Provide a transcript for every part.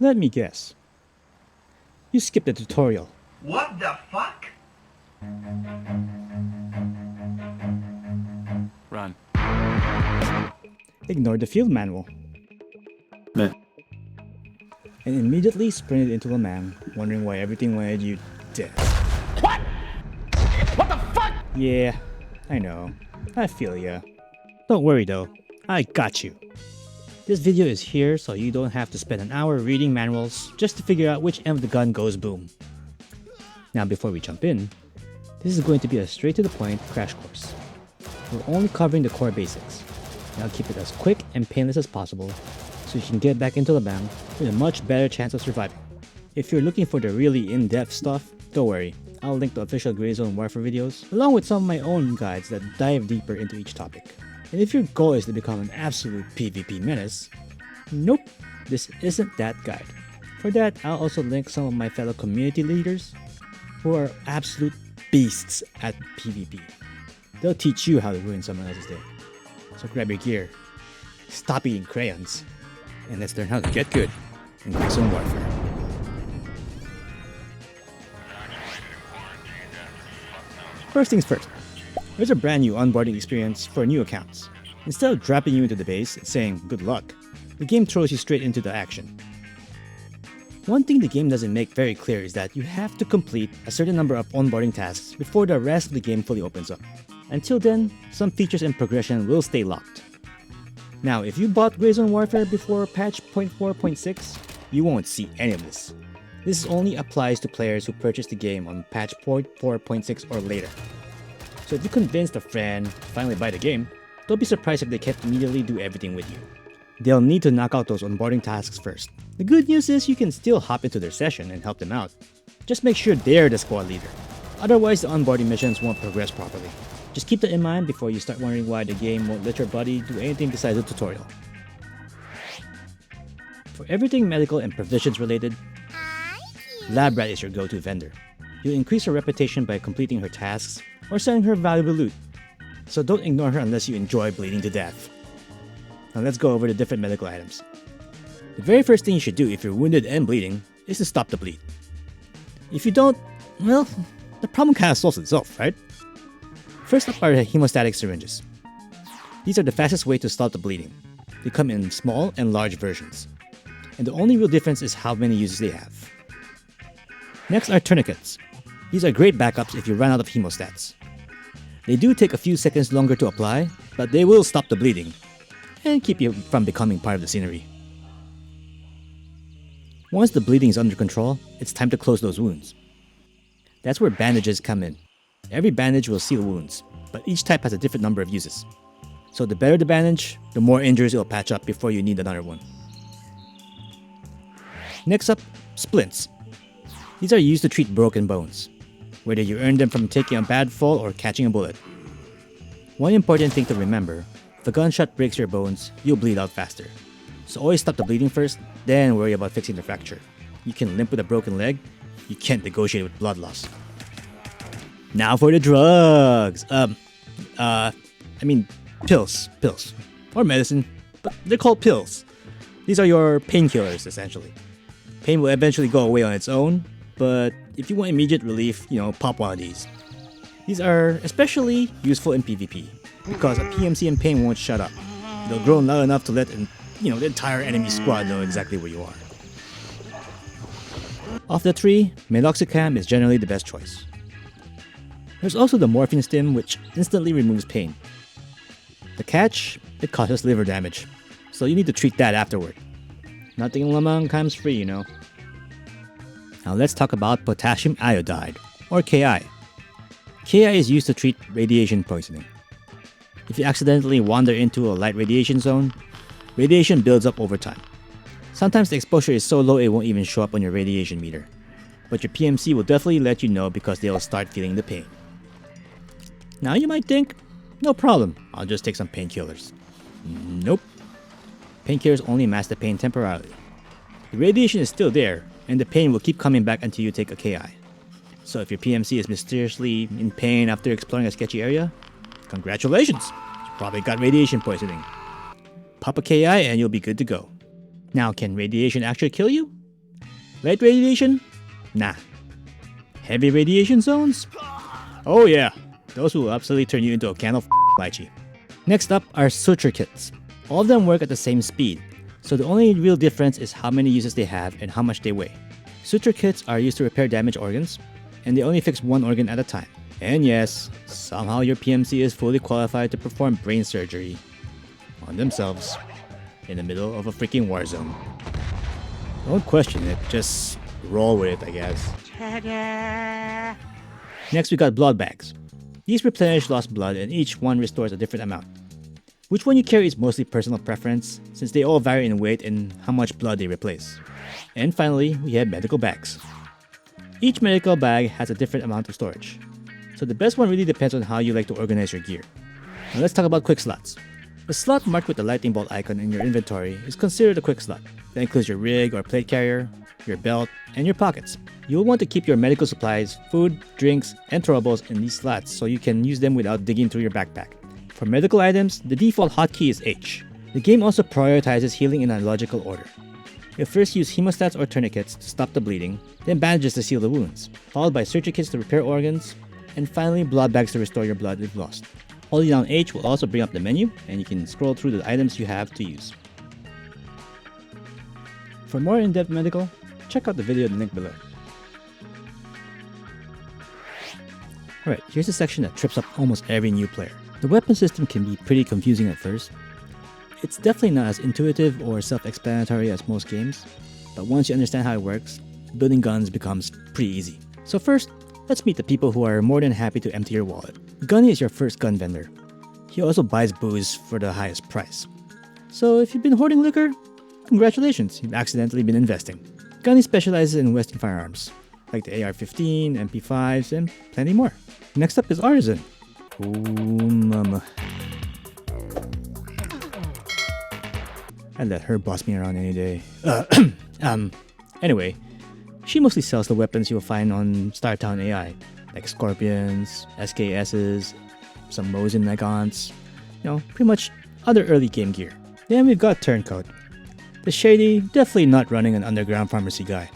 Let me guess. You skipped the tutorial. What the fuck? Run. Ignore the field manual. Meh. And immediately sprinted into Lamang, wondering why everything wanted you dead. What? What the fuck? Yeah, I know. I feel ya. Don't worry though, I got you. This video is here so you don't have to spend an hour reading manuals just to figure out which end of the gun goes boom. Now before we jump in, this is going to be a straight to the point crash course. We're only covering the core basics. And I'll keep it as quick and painless as possible so you can get back into the Lamang with a much better chance of surviving. If you're looking for the really in-depth stuff, don't worry, I'll link the official Gray Zone Warfare videos along with some of my own guides that dive deeper into each topic. And if your goal is to become an absolute PvP menace, nope, this isn't that guide. For that, I'll also link some of my fellow community leaders who are absolute beasts at PvP. They'll teach you how to ruin someone else's day. So grab your gear, stop eating crayons, and let's learn how to get good in Gray Zone Warfare. First things first, there's a brand new onboarding experience for new accounts. Instead of dropping you into the base and saying good luck, the game throws you straight into the action. One thing the game doesn't make very clear is that you have to complete a certain number of onboarding tasks before the rest of the game fully opens up. Until then, some features and progression will stay locked. Now, if you bought Gray Zone Warfare before patch 0.4.6, you won't see any of this. This only applies to players who purchased the game on patch 0.4.6 or later. So if you convinced a friend to finally buy the game, don't be surprised if they can't immediately do everything with you. They'll need to knock out those onboarding tasks first. The good news is you can still hop into their session and help them out. Just make sure they're the squad leader. Otherwise, the onboarding missions won't progress properly. Just keep that in mind before you start wondering why the game won't let your buddy do anything besides the tutorial. For everything medical and provisions related, Lab Rat is your go-to vendor. You'll increase her reputation by completing her tasks or selling her valuable loot. So don't ignore her unless you enjoy bleeding to death. Now let's go over the different medical items. The very first thing you should do if you're wounded and bleeding is to stop the bleed. If you don't, well, the problem kind of solves itself, right? First up are the hemostatic syringes. These are the fastest way to stop the bleeding. They come in small and large versions. And the only real difference is how many uses they have. Next are tourniquets. These are great backups if you run out of hemostats. They do take a few seconds longer to apply, but they will stop the bleeding and keep you from becoming part of the scenery. Once the bleeding is under control, it's time to close those wounds. That's where bandages come in. Every bandage will seal wounds, but each type has a different number of uses. So the better the bandage, the more injuries it'll patch up before you need another one. Next up, splints. These are used to treat broken bones, whether you earn them from taking a bad fall or catching a bullet. One important thing to remember, if a gunshot breaks your bones, you'll bleed out faster. So always stop the bleeding first, then worry about fixing the fracture. You can limp with a broken leg, you can't negotiate with blood loss. Now for the drugs! Pills. Or medicine, but they're called pills. These are your painkillers, essentially. Pain will eventually go away on its own, but if you want immediate relief, pop one of these. These are especially useful in PvP, because a PMC in pain won't shut up. They'll grow loud enough to let the entire enemy squad know exactly where you are. Of the three, meloxicam is generally the best choice. There's also the morphine stim, which instantly removes pain. The catch, it causes liver damage, so you need to treat that afterward. Nothing in Lamang comes free, Now let's talk about potassium iodide, or Ki. Ki is used to treat radiation poisoning. If you accidentally wander into a light radiation zone, radiation builds up over time. Sometimes the exposure is so low it won't even show up on your radiation meter. But your PMC will definitely let you know because they'll start feeling the pain. Now you might think, no problem, I'll just take some painkillers. Nope. Painkillers only mask the pain temporarily. The radiation is still there, and the pain will keep coming back until you take a Ki. So if your PMC is mysteriously in pain after exploring a sketchy area, congratulations! You probably got radiation poisoning. Pop a Ki and you'll be good to go. Now, can radiation actually kill you? Light radiation? Nah. Heavy radiation zones? Oh yeah, those will absolutely turn you into a can of lychee. Next up are suture kits. All of them work at the same speed, so the only real difference is how many uses they have and how much they weigh. Suture kits are used to repair damaged organs, and they only fix one organ at a time. And yes, somehow your PMC is fully qualified to perform brain surgery on themselves in the middle of a freaking war zone. Don't question it, just roll with it, I guess. Next we got blood bags. These replenish lost blood and each one restores a different amount. Which one you carry is mostly personal preference, since they all vary in weight and how much blood they replace. And finally, we have medical bags. Each medical bag has a different amount of storage, so the best one really depends on how you like to organize your gear. Now let's talk about quick slots. The slot marked with the lightning bolt icon in your inventory is considered a quick slot. That includes your rig or plate carrier, your belt, and your pockets. You'll want to keep your medical supplies, food, drinks, and throwables in these slots so you can use them without digging through your backpack. For medical items, the default hotkey is H. The game also prioritizes healing in a logical order. You'll first use hemostats or tourniquets to stop the bleeding, then bandages to seal the wounds, followed by suture kits to repair organs, and finally blood bags to restore your blood if lost. Holding down H will also bring up the menu, and you can scroll through the items you have to use. For more in-depth medical, check out the video in the link below. Alright, here's a section that trips up almost every new player. The weapon system can be pretty confusing at first. It's definitely not as intuitive or self-explanatory as most games, but once you understand how it works, building guns becomes pretty easy. So first, let's meet the people who are more than happy to empty your wallet. Gunny is your first gun vendor. He also buys booze for the highest price. So if you've been hoarding liquor, congratulations, you've accidentally been investing. Gunny specializes in Western firearms, like the AR-15, MP5s, and plenty more. Next up is Artisan. Oh mama. I'd let her boss me around any day. Anyway, she mostly sells the weapons you'll find on Startown AI, like Scorpions, SKSs, some Mosin Nagants, pretty much other early game gear. Then we've got Turncoat. The shady, definitely not running an underground pharmacy guy.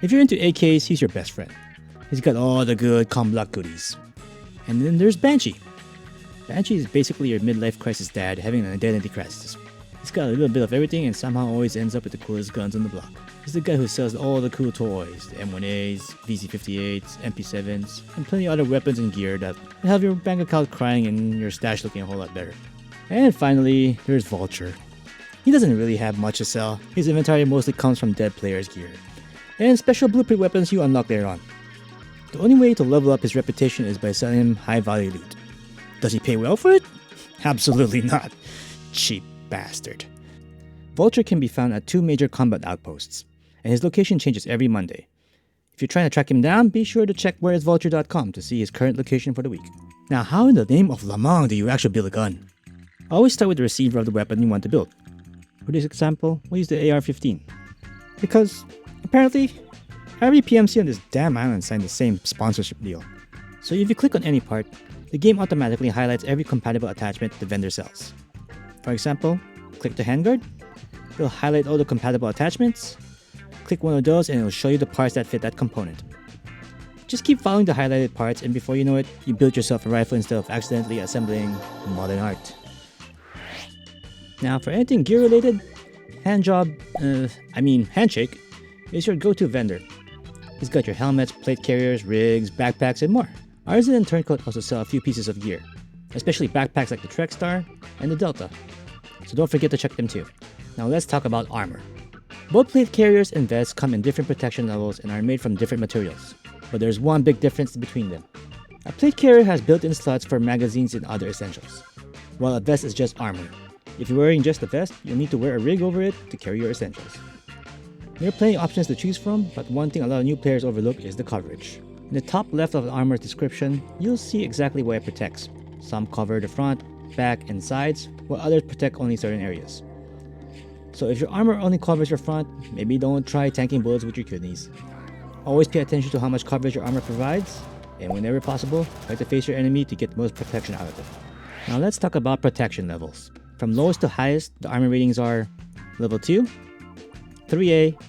If you're into AKs, he's your best friend. He's got all the good com block goodies. And then there's Banshee. Banshee is basically your midlife crisis dad having an identity crisis. He's got a little bit of everything and somehow always ends up with the coolest guns on the block. He's the guy who sells all the cool toys, the M1As, VZ58s, MP7s, and plenty of other weapons and gear that will have your bank account crying and your stash looking a whole lot better. And finally, there's Vulture. He doesn't really have much to sell. His inventory mostly comes from dead players' gear, and special blueprint weapons you unlock later on. The only way to level up his reputation is by selling him high-value loot. Does he pay well for it? Absolutely not. Cheap bastard. Vulture can be found at 2 major combat outposts, and his location changes every Monday. If you're trying to track him down, be sure to check whereisvulture.com to see his current location for the week. Now, how in the name of Lamang do you actually build a gun? Always start with the receiver of the weapon you want to build. For this example, we'll use the AR-15. Because, apparently, every PMC on this damn island signed the same sponsorship deal. So if you click on any part, the game automatically highlights every compatible attachment the vendor sells. For example, click the handguard, it'll highlight all the compatible attachments. Click one of those and it'll show you the parts that fit that component. Just keep following the highlighted parts and before you know it, you build yourself a rifle instead of accidentally assembling modern art. Now for anything gear related, Handshake is your go-to vendor. He's got your helmets, plate carriers, rigs, backpacks, and more. Artisan and Turncoat also sell a few pieces of gear, especially backpacks like the Trek Star and the Delta. So don't forget to check them too. Now let's talk about armor. Both plate carriers and vests come in different protection levels and are made from different materials, but there's one big difference between them. A plate carrier has built-in slots for magazines and other essentials, while a vest is just armor. If you're wearing just a vest, you'll need to wear a rig over it to carry your essentials. There are plenty of options to choose from, but one thing a lot of new players overlook is the coverage. In the top left of the armor description, you'll see exactly what it protects. Some cover the front, back, and sides, while others protect only certain areas. So if your armor only covers your front, maybe don't try tanking bullets with your kidneys. Always pay attention to how much coverage your armor provides, and whenever possible, try to face your enemy to get the most protection out of it. Now let's talk about protection levels. From lowest to highest, the armor ratings are Level 2, 3A,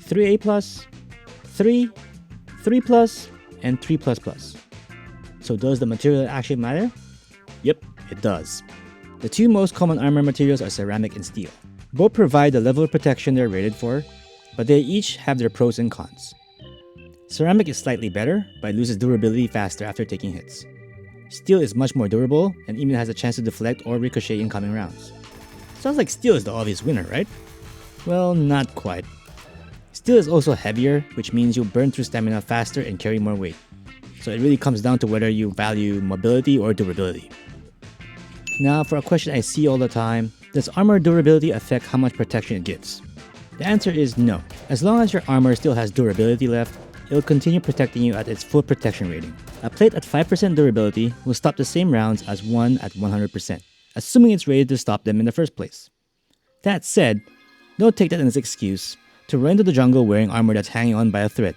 3A+, 3, 3+, and 3++. So does the material actually matter? Yep, it does. The two most common armor materials are ceramic and steel. Both provide the level of protection they're rated for, but they each have their pros and cons. Ceramic is slightly better, but loses durability faster after taking hits. Steel is much more durable and even has a chance to deflect or ricochet incoming rounds. Sounds like steel is the obvious winner, right? Well, not quite. Steel is also heavier, which means you'll burn through stamina faster and carry more weight. So it really comes down to whether you value mobility or durability. Now, for a question I see all the time, does armor durability affect how much protection it gives? The answer is no. As long as your armor still has durability left, it will continue protecting you at its full protection rating. A plate at 5% durability will stop the same rounds as one at 100%, assuming it's rated to stop them in the first place. That said, don't take that as an excuse to run into the jungle wearing armor that's hanging on by a thread.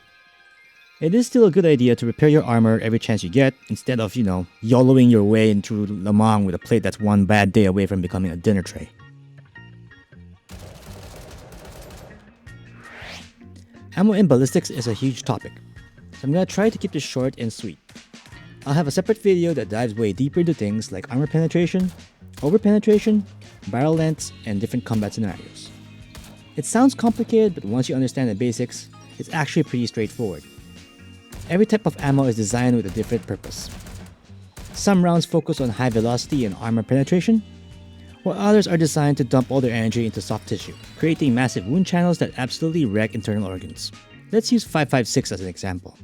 It is still a good idea to repair your armor every chance you get, instead of, YOLOing your way into Lamang with a plate that's one bad day away from becoming a dinner tray. Ammo in ballistics is a huge topic, so I'm gonna try to keep this short and sweet. I'll have a separate video that dives way deeper into things like armor penetration, over penetration, barrel lengths, and different combat scenarios. It sounds complicated, but once you understand the basics, it's actually pretty straightforward. Every type of ammo is designed with a different purpose. Some rounds focus on high velocity and armor penetration, while others are designed to dump all their energy into soft tissue, creating massive wound channels that absolutely wreck internal organs. Let's use 5.56 as an example.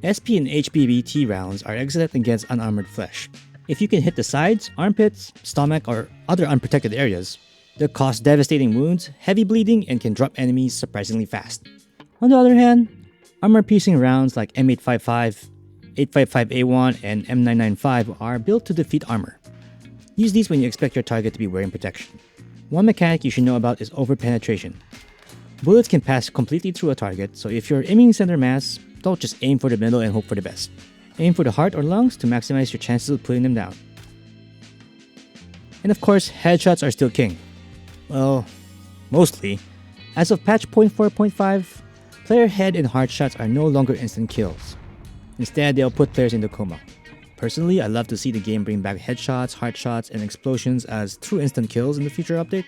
SP and HBBT rounds are excellent against unarmored flesh. If you can hit the sides, armpits, stomach, or other unprotected areas, they'll cause devastating wounds, heavy bleeding, and can drop enemies surprisingly fast. On the other hand, armor-piercing rounds like M855, 855A1, and M995 are built to defeat armor. Use these when you expect your target to be wearing protection. One mechanic you should know about is over-penetration. Bullets can pass completely through a target, so if you're aiming center mass, don't just aim for the middle and hope for the best. Aim for the heart or lungs to maximize your chances of putting them down. And of course, headshots are still king. Well, mostly. As of patch 0.4.5, player head and heart shots are no longer instant kills. Instead, they'll put players into coma. Personally, I'd love to see the game bring back headshots, heart shots, and explosions as true instant kills in the future update,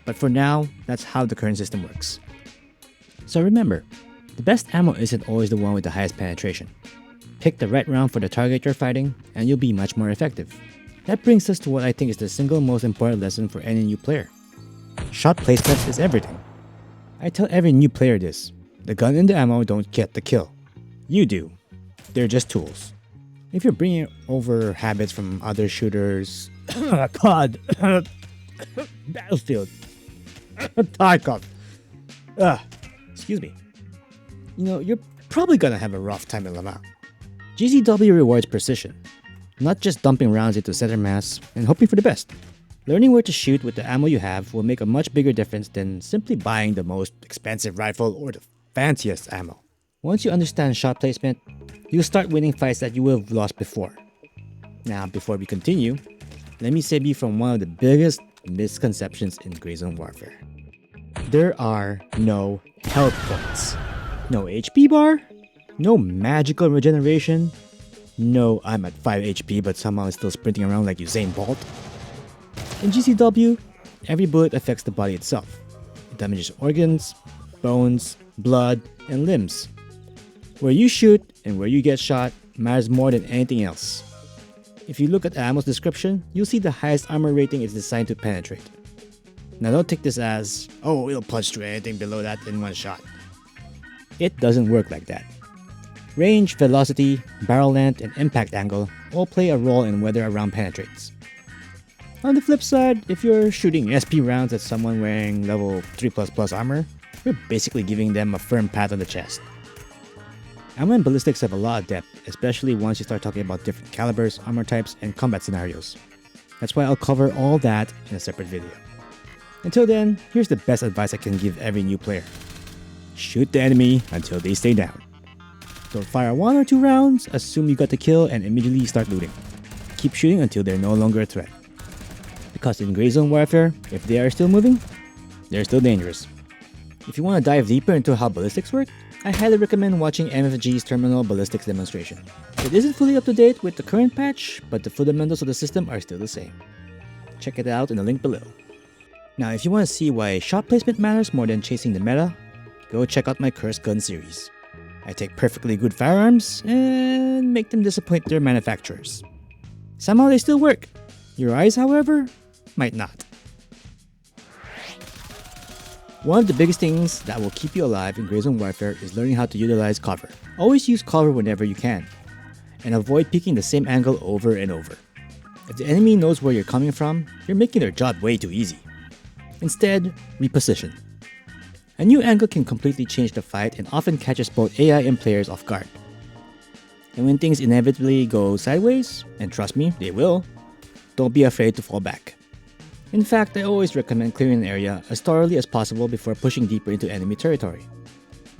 but for now, that's how the current system works. So remember, the best ammo isn't always the one with the highest penetration. Pick the right round for the target you're fighting, and you'll be much more effective. That brings us to what I think is the single most important lesson for any new player. Shot placement is everything. I tell every new player this: the gun and the ammo don't get the kill. You do. They're just tools. If you're bringing over habits from other shooters, COD, Battlefield, Tarkov, excuse me, you're probably gonna have a rough time in Lamang. GZW rewards precision, not just dumping rounds into center mass and hoping for the best. Learning where to shoot with the ammo you have will make a much bigger difference than simply buying the most expensive rifle or the fanciest ammo. Once you understand shot placement, you'll start winning fights that you would have lost before. Now, before we continue, let me save you from one of the biggest misconceptions in Gray Zone Warfare. There are no health points. No HP bar, no magical regeneration, no I'm at 5 HP but somehow still sprinting around like Usain Bolt. In GZW, every bullet affects the body itself. It damages organs, bones, blood, and limbs. Where you shoot and where you get shot matters more than anything else. If you look at the ammo's description, you'll see the highest armor rating is designed to penetrate. Now don't take this as, oh, it'll punch through anything below that in one shot. It doesn't work like that. Range, velocity, barrel length, and impact angle all play a role in whether a round penetrates. On the flip side, if you're shooting SP rounds at someone wearing level 3++ armor, you're basically giving them a firm pat on the chest. Ammo and ballistics have a lot of depth, especially once you start talking about different calibers, armor types, and combat scenarios. That's why I'll cover all that in a separate video. Until then, here's the best advice I can give every new player. Shoot the enemy until they stay down. Don't fire 1 or 2 rounds, assume you got the kill, and immediately start looting. Keep shooting until they're no longer a threat. Because in Gray Zone Warfare, if they are still moving, they're still dangerous. If you want to dive deeper into how ballistics work, I highly recommend watching MFG's terminal ballistics demonstration. It isn't fully up to date with the current patch, but the fundamentals of the system are still the same. Check it out in the link below. Now, if you want to see why shot placement matters more than chasing the meta, go check out my Cursed Gun series. I take perfectly good firearms and make them disappoint their manufacturers. Somehow they still work. Your eyes, however, might not. One of the biggest things that will keep you alive in Gray Zone Warfare is learning how to utilize cover. Always use cover whenever you can, and avoid peeking the same angle over and over. If the enemy knows where you're coming from, you're making their job way too easy. Instead, reposition. A new angle can completely change the fight and often catches both AI and players off guard. And when things inevitably go sideways, and trust me, they will, don't be afraid to fall back. In fact, I always recommend clearing an area as thoroughly as possible before pushing deeper into enemy territory.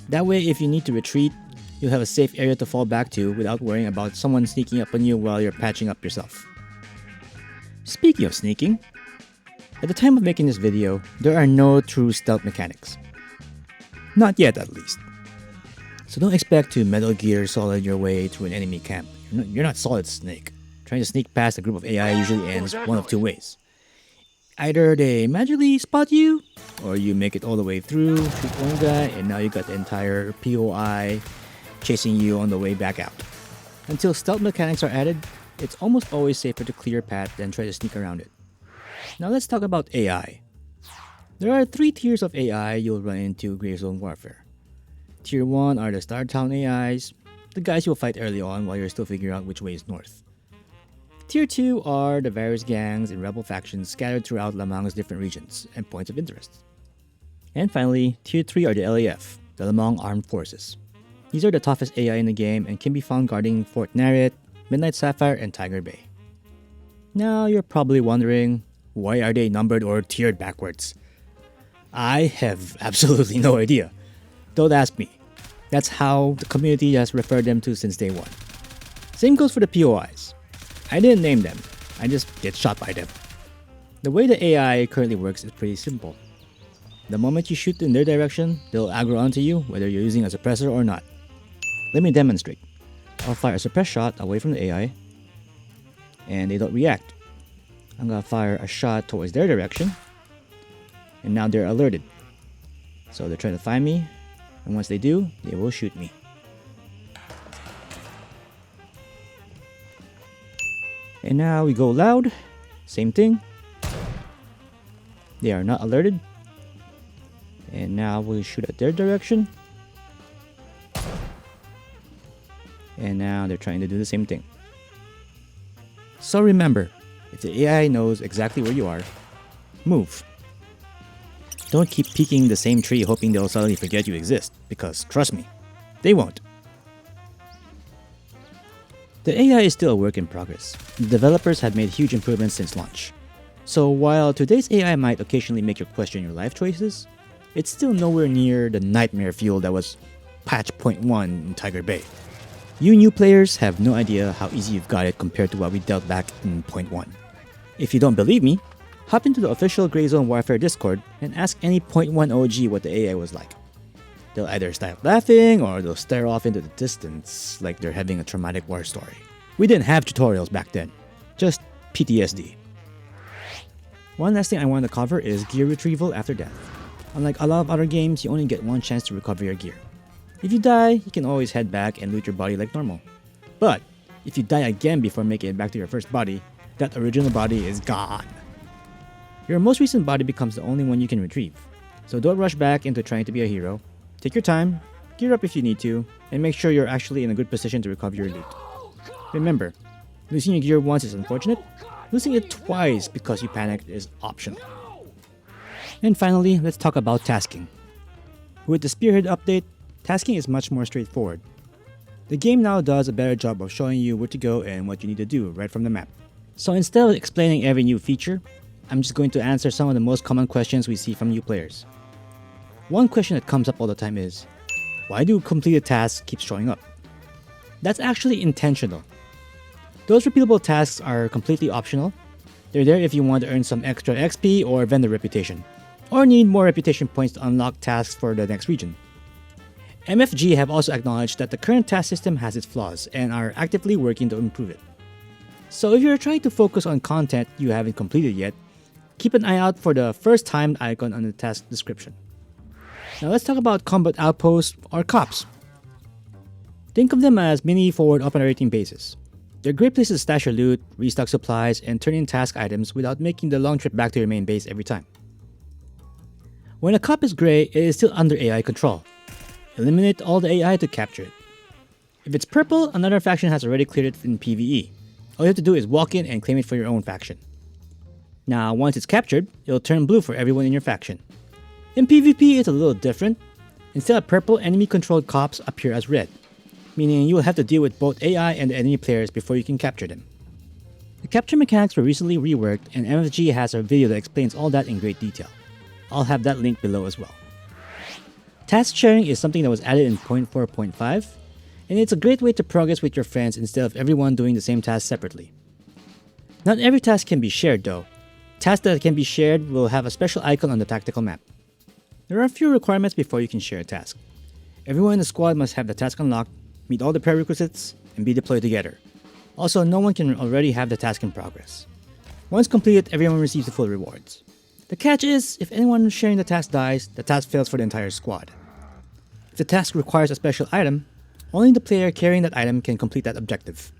That way, if you need to retreat, you'll have a safe area to fall back to without worrying about someone sneaking up on you while you're patching up yourself. Speaking of sneaking, at the time of making this video, there are no true stealth mechanics. Not yet, at least. So don't expect to Metal Gear Solid your way through an enemy camp. You're not Solid Snake. Trying to sneak past a group of AI usually ends one of two ways. Either they magically spot you, or you make it all the way through, shoot one guy, and now you got the entire POI chasing you on the way back out. Until stealth mechanics are added, it's almost always safer to clear a path than try to sneak around it. Now let's talk about AI. There are 3 tiers of AI you'll run into Gray Zone Warfare. Tier 1 are the Star Town AIs, the guys you'll fight early on while you're still figuring out which way is north. Tier 2 are the various gangs and rebel factions scattered throughout Lamang's different regions and points of interest. And finally, Tier 3 are the LAF, the Lamang Armed Forces. These are the toughest AI in the game and can be found guarding Fort Narret, Midnight Sapphire, and Tiger Bay. Now you're probably wondering, why are they numbered or tiered backwards? I have absolutely no idea. Don't ask me. That's how the community has referred them to since day one. Same goes for the POIs. I didn't name them, I just get shot by them. The way the AI currently works is pretty simple. The moment you shoot in their direction, they'll aggro onto you whether you're using a suppressor or not. Let me demonstrate. I'll fire a suppressed shot away from the AI, and they don't react. I'm gonna fire a shot towards their direction, and now they're alerted. So they're trying to find me, and once they do, they will shoot me. And now we go loud, same thing. They are not alerted. And now we'll shoot at their direction. And now they're trying to do the same thing. So remember, if the AI knows exactly where you are, move. Don't keep peeking the same tree hoping they'll suddenly forget you exist, because trust me, they won't. The AI is still a work in progress. The developers have made huge improvements since launch. So while today's AI might occasionally make you question your life choices, it's still nowhere near the nightmare fuel that was patch 0.1 in Tiger Bay. You new players have no idea how easy you've got it compared to what we dealt back in 0.1. If you don't believe me, hop into the official Gray Zone Warfare Discord and ask any 0.1 OG what the AI was like. They'll either start laughing or they'll stare off into the distance like they're having a traumatic war story. We didn't have tutorials back then, just PTSD. One last thing I want to cover is gear retrieval after death. Unlike a lot of other games, you only get one chance to recover your gear. If you die, you can always head back and loot your body like normal. But if you die again before making it back to your first body, that original body is gone. Your most recent body becomes the only one you can retrieve. So don't rush back into trying to be a hero. Take your time, gear up if you need to, and make sure you're actually in a good position to recover your loot. Remember, losing your gear once is unfortunate, losing it twice because you panicked is optional. And finally, let's talk about tasking. With the Spearhead update, tasking is much more straightforward. The game now does a better job of showing you where to go and what you need to do right from the map. So instead of explaining every new feature, I'm just going to answer some of the most common questions we see from new players. One question that comes up all the time is, why do completed tasks keep showing up? That's actually intentional. Those repeatable tasks are completely optional. They're there if you want to earn some extra XP or vendor reputation. or need more reputation points to unlock tasks for the next region. MFG have also acknowledged that the current task system has its flaws and are actively working to improve it. So if you're trying to focus on content you haven't completed yet, keep an eye out for the first time icon on the task description. Now let's talk about combat outposts or COPs. Think of them as mini forward operating bases. They're great places to stash your loot, restock supplies, and turn in task items without making the long trip back to your main base every time. When a COP is gray, it is still under AI control. Eliminate all the AI to capture it. If it's purple, another faction has already cleared it in PvE. All you have to do is walk in and claim it for your own faction. Now, once it's captured, it'll turn blue for everyone in your faction. In PvP, it's a little different. Instead of purple, enemy-controlled COPs appear as red, meaning you will have to deal with both AI and the enemy players before you can capture them. The capture mechanics were recently reworked, and MFG has a video that explains all that in great detail. I'll have that link below as well. Task sharing is something that was added in 0.4.5, and it's a great way to progress with your friends instead of everyone doing the same task separately. Not every task can be shared though. Tasks that can be shared will have a special icon on the tactical map. There are a few requirements before you can share a task. Everyone in the squad must have the task unlocked, meet all the prerequisites, and be deployed together. Also, no one can already have the task in progress. Once completed, everyone receives the full rewards. The catch is, if anyone sharing the task dies, the task fails for the entire squad. If the task requires a special item, only the player carrying that item can complete that objective.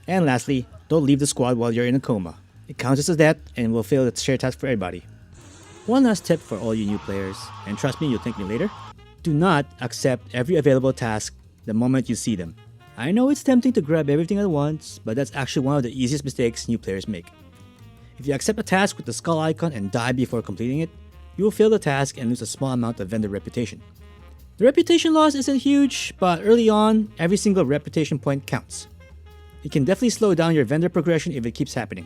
And lastly, don't leave the squad while you're in a coma. It counts as a death and will fail the shared task for everybody. One last tip for all you new players, and trust me, you'll thank me later. Do not accept every available task the moment you see them. I know it's tempting to grab everything at once, but that's actually one of the easiest mistakes new players make. If you accept a task with the skull icon and die before completing it, you will fail the task and lose a small amount of vendor reputation. The reputation loss isn't huge, but early on, every single reputation point counts. It can definitely slow down your vendor progression if it keeps happening.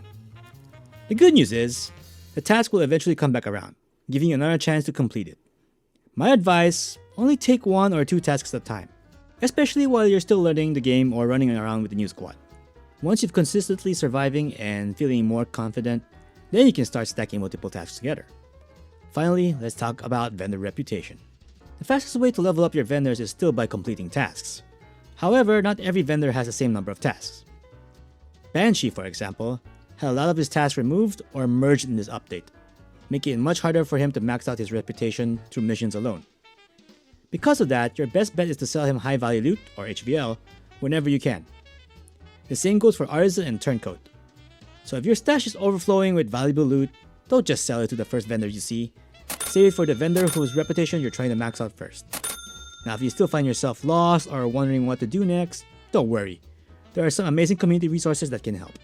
The good news is, the task will eventually come back around, giving you another chance to complete it. My advice, only take 1 or 2 tasks at a time, especially while you're still learning the game or running around with the new squad. Once you've consistently surviving and feeling more confident, then you can start stacking multiple tasks together. Finally, let's talk about vendor reputation. The fastest way to level up your vendors is still by completing tasks. However, not every vendor has the same number of tasks. Banshee, for example, had a lot of his tasks removed or merged in this update, making it much harder for him to max out his reputation through missions alone. Because of that, your best bet is to sell him high value loot, or HVL, whenever you can. The same goes for Artisan and Turncoat. So if your stash is overflowing with valuable loot, don't just sell it to the first vendor you see. Save it for the vendor whose reputation you're trying to max out first. Now if you still find yourself lost or wondering what to do next, don't worry. There are some amazing community resources that can help.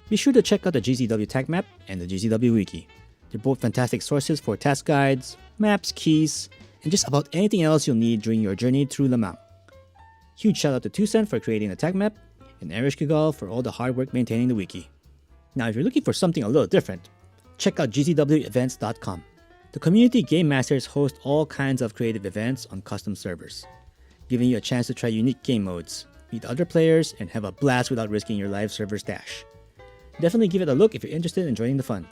Be sure to check out the GZW tag map and the GZW wiki. They're both fantastic sources for task guides, maps, keys, and just about anything else you'll need during your journey through Lamang. Huge shout out to Tucson for creating the tag map, and Erish Kigal for all the hard work maintaining the wiki. Now if you're looking for something a little different, check out gzwevents.com. The community game masters host all kinds of creative events on custom servers, giving you a chance to try unique game modes, meet other players, and have a blast without risking your live server stash. Definitely give it a look if you're interested in joining the fun.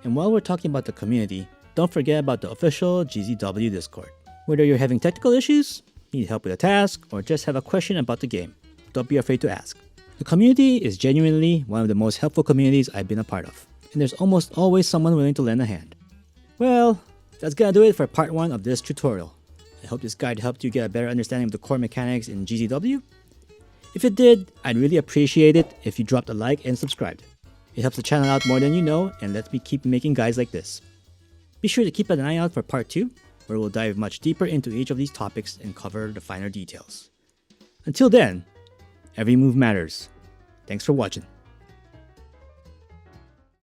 And while we're talking about the community, don't forget about the official GZW Discord. Whether you're having technical issues, need help with a task, or just have a question about the game, don't be afraid to ask. The community is genuinely one of the most helpful communities I've been a part of, and there's almost always someone willing to lend a hand. Well, that's gonna do it for part 1 of this tutorial. I hope this guide helped you get a better understanding of the core mechanics in GZW. If it did, I'd really appreciate it if you dropped a like and subscribed. It helps the channel out more than you know and lets me keep making guides like this. Be sure to keep an eye out for part 2, where we'll dive much deeper into each of these topics and cover the finer details. Until then, every move matters. Thanks for watching.